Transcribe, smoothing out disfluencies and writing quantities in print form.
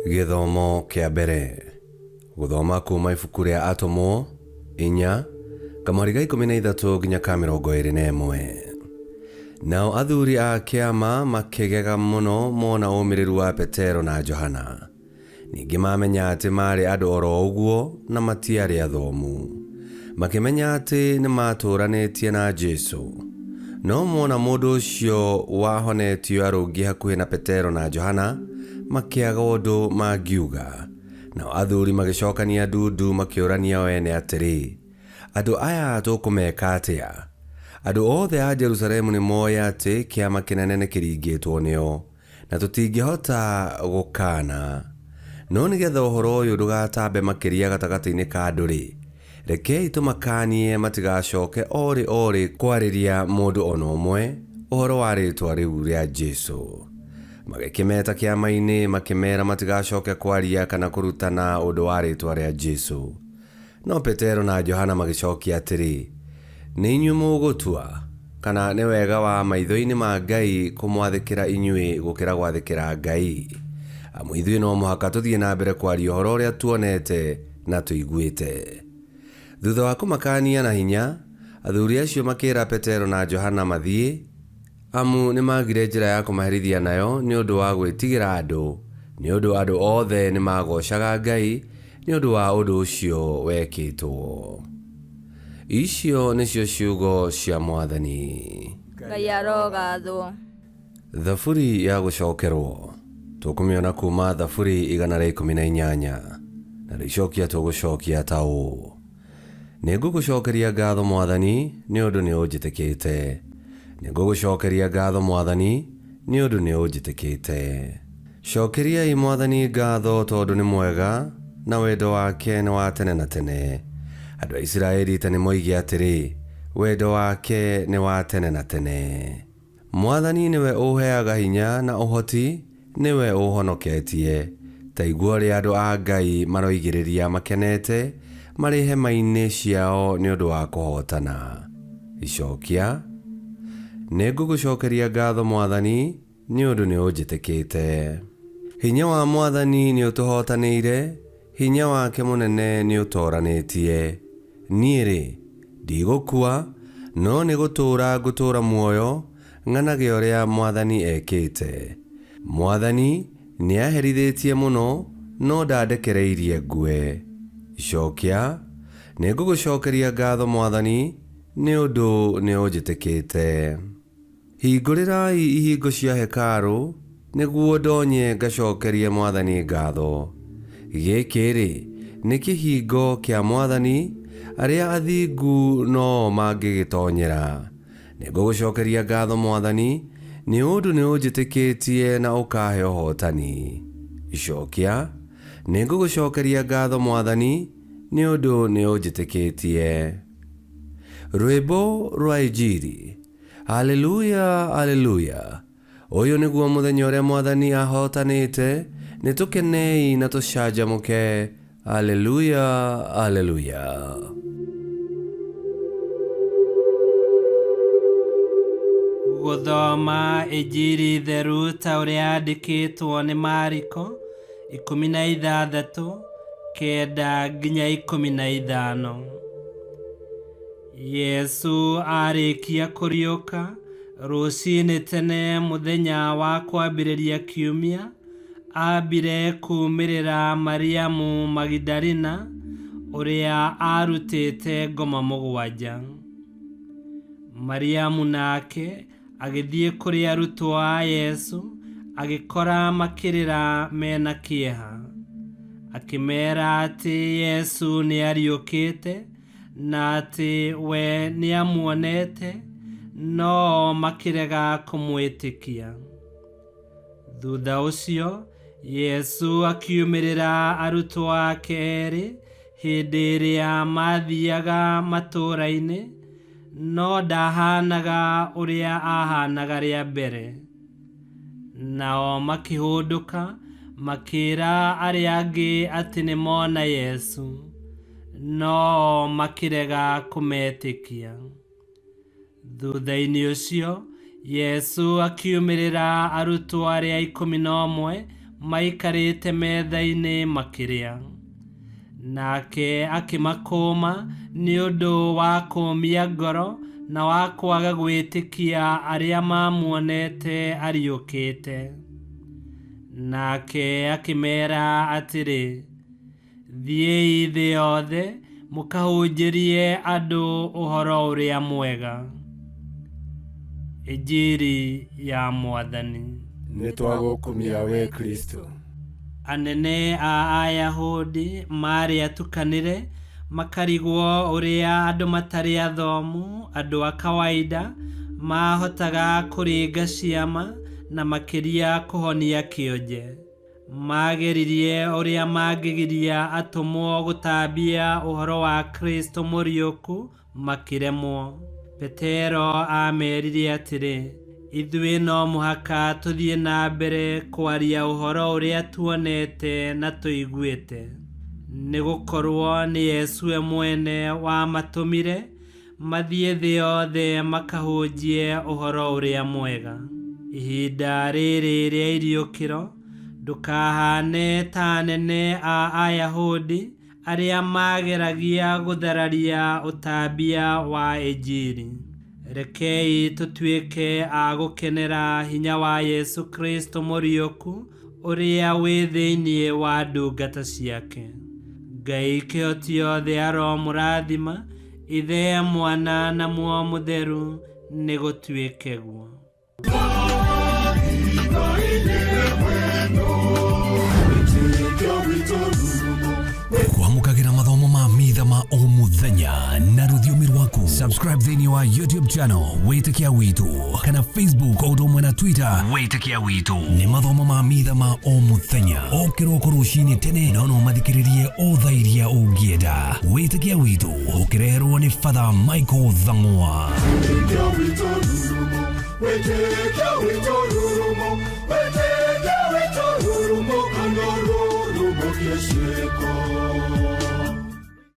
Githomo kia mbere guthoma kuma ibuku ria Atomo 4 kamweri ga 13 nginya ka 21. Nao athuri a kiama makigega muno mona umiriru wa Petero na Johana. Ningi mamenya ati mari andu oro uguo na matiari athomu. Makimenya ati ni maturanetie na Jesu. No mona mundu ucio wahonetio arungi hakuhi na Petero na Johana makiaga undu magiuga. Nao athuri magicokania ndundu makiurania wene atiri, andu aya tukumeka atia? Andu othe a Jerusalemu ni moya ati kiama kinene ni kiringitwo nio na tutingihota gukana. No nigetha uhoro uyu ndugatambe makiria gatagati-ini ka andu-ri, rekei tumakanie matigacoke ori kwariria mundu ona umwe uhoro wa ritwa riu ria Jesu. Magikimeta kiama-ini makimera matigacoke kwaria kana kurutana undu wa ritwa ria Jesu. No Petero na Johana magicokia atiri, ni inyu mugutua kana ni wega wa maitho-ini ma Ngai kumwathikira inyui gukira gwathikira Ngai? Amu ithui no muhaka tuthie na mbere kwaria uhoro uria tuonete na tuiguite. Thutha wa kumakania na hinya, athuri acio makira Petero na Johana mathie, amu ni magire njira ya kumaherithia nayo ni undu wa gwitigira andu, ni undu andu othe ni magocaga Ngai ni undu wa undu ucio wekitwo. Icio nicio ciugo cia Mwathani. Ngai arogathwo. Thaburi ya gucokerwo tukumiona kuma Thaburi 118 na ricokia tugucokia ta uu: Nigugucokeria ngatho Mwathani ni undu ni unjitikite. Nigugucokeria ngatho Mwathani ni undu ni unjitikite. Cokeriai Mwathani ngatho tondu ni mwega na wendo wake ni wa tene na tene. Andu a Israeli tani moige atiri, wendo wake ni wa tene na tene. Mwathani niwe uheaga hinya na uhoti, niwe uhonoketie. Ta igua ria andu a Ngai maroigiriria makenete mari hema-ini ciao ni undu wa kuhotana. Icokia: Nigugucokeria ngatho Mwathani ni undu ni unjitikite. Hinya wa Mwathani ni utuhotanire, hinya wake munene ni utoranitie. Niiri ndigukua, no ni gutura muoyo ng'anage uria Mwathani ekite. Mwathani ni aherithitie muno, no ndandekereirie ngue. Icokia: Nigugucokeria ngatho Mwathani ni undu ni unjitikite. Hingurirai ihingo cia hekalu niguo ndonye ngacokerie Mwathani ngatho. Gikiri ni kihingo kia Mwathani, aria athingu no mangigitonyera. Nigugucokeria ngatho Mwathani ni undu ni unjitikitie na ukahe uhotani. Icokia: Nigugucokeria ngatho Mwathani ni undu ni unjitikitie. Rwimbo rwa Injili. Haleluya, haleluya. Uyu niguo muthenya uria Mwathani ahotanite, nitukenei na tucanjamuke. Haleluya, haleluya. Guthoma Injili theru ta uria yandikitwo ni Mariko 16:9 nginya 15. Yesu arikia kuriuka rucini tene muthenya wa kwambiriria kiumia, ambire kumirira Mariamu Magdalena uria arutite ngoma 7. Mariamu nake agithie kuri arutwo a Yesu, agikora makirira mena kieha. Akimera ati Yesu ni ariukite na ati we ni amuonete, no makirega kumwitikia. Thutha ucio Yesu akiumirira arutwo ake eri hindi iria mathiaga matura-ini, no ndahanaga uria ahanaga ria mbere. Nao makihunduka makira aria angi ati ni mona Yesu, no makirega kumetikia. Thutha-ini ucio Yesu akiumirira arutwo aria 11 maikarĩte metha-inĩ makĩrĩa. Nake akĩmakũũma nĩ ũndũ wa kũũmia ngoro na wa kwaga gwĩtĩkia arĩa mamuonete ariũkĩte. Nake akĩmeera atĩrĩ, thiĩi thĩ yothe mũkahunjĩrie andũ ũhoro ũrĩa mwega. Injili ya Mwathani. Nĩtwagũkumia we Kristo. Anene a Ayahudi marĩ atukanĩre makarigwo ũrĩa andũ matarĩ athomu, andũ a kawaida, mahotaga kũringa ciama na makĩria kũhonia kĩonje. Mageririe ũrĩa mangĩgiria atũmwo gũtambia ũhoro wa Kristo mũriũku makĩremwo. Petero amerire atĩrĩ, ithuĩ no mũhaka tũthiĩ na mbere kwaria ũhoro ũrĩa tuonete na tũiguĩte. Nĩgũkorwo nĩ Yesu we mwene wamatũmire mathiĩ thĩ yothe makahunjie ũhoro ũrĩa mwega. Ihinda rĩrĩ rĩa iriũkĩro ndũkahane ta anene a Ayahudi arĩa mageragia gũthararia ũtambia wa Injili. Rekei tũtuĩke a gũkenera hinya wa Yesu Kristo mũriũku ũrĩa wĩ thĩinĩ wa ndungata ciake. Ngai kĩhotio thĩ aromũrathima, Ithe, Mwana na Muoyo Mũtheru, nĩ gũtuĩke guo. Kwamũkagĩra mathomo ma mitha ma o mũthenya na rũthiomi rwaku. Subscribe thĩinĩ wa YouTube channel Wĩtĩkia Witũ kana Facebook o ũndũ ũmwe na Twitter Wĩtĩkia Witũ. Nĩ mathomo ma mitha ma o mũthenya o kĩroko rũcinĩ tene, no mathikĩrĩrie o thaa iria ũngĩenda. Wĩtĩkia Witũ ũkĩreherwo nĩ Father Michael Thang'wa. Wĩtĩkia Witũ rurumo, Wĩtĩkia Witũ rurumo, Wĩtĩkia Witũ rurumo, kana rurumo kĩciĩko.